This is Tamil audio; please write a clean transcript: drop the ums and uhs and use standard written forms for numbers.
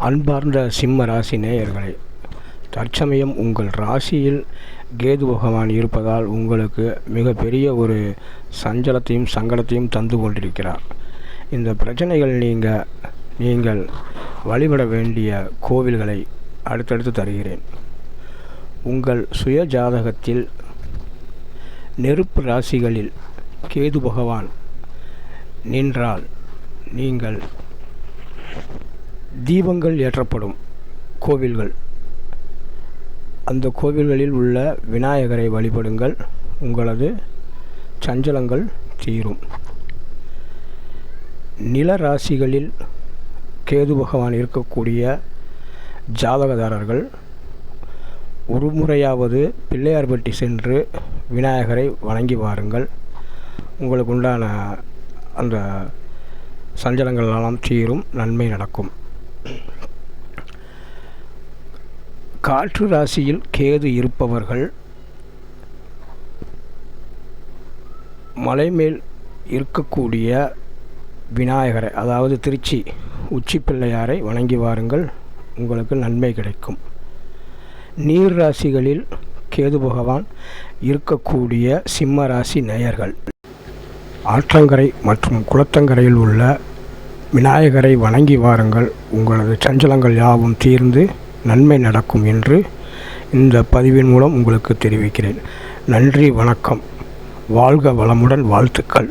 அன்பார்ந்த சிம்ம ராசி நேயர்களே, தற்சமயம் உங்கள் ராசியில் கேது பகவான் இருப்பதால் உங்களுக்கு மிகப்பெரிய ஒரு சஞ்சலத்தையும் சங்கடத்தையும் தந்து கொண்டிருக்கிறார். இந்த பிரச்சனைகள் நீங்கள் வழிபட வேண்டிய கோவில்களை அடுத்தடுத்து தருகிறேன். உங்கள் சுய ஜாதகத்தில் நெருப்பு ராசிகளில் கேது பகவான் நின்றால் நீங்கள் தீபங்கள் ஏற்றப்படும் கோவில்கள், அந்த கோவில்களில் உள்ள விநாயகரை வழிபடுங்கள். உங்களது சஞ்சலங்கள் தீரும். நில ராசிகளில் கேது பகவான் இருக்கக்கூடிய ஜாதகதாரர்கள் ஒரு முறையாவது பிள்ளையார்பட்டி சென்று விநாயகரை வணங்கி வாருங்கள். உங்களுக்கு உண்டான அந்த சஞ்சலங்கள் எல்லாம் தீரும், நன்மை நடக்கும். காற்று ராசியில் கேது இருப்பவர்கள் மலை மேல் இருக்கக்கூடிய விநாயகரை, அதாவது திருச்சி உச்சி பிள்ளையாரை வணங்கி வாருங்கள். உங்களுக்கு நன்மை கிடைக்கும். நீர் ராசிகளில் கேது பகவான் இருக்கக்கூடிய சிம்ம ராசி நேயர்கள் ஆற்றங்கரை மற்றும் குளத்தங்கரையில் உள்ள விநாயகரை வணங்கி வாருங்கள். உங்களது சஞ்சலங்கள் யாவும் தீர்ந்து நன்மை நடக்கும் என்று இந்த பதிவின் மூலம் உங்களுக்கு தெரிவிக்கிறேன். நன்றி, வணக்கம். வாழ்க வளமுடன், வாழ்த்துக்கள்.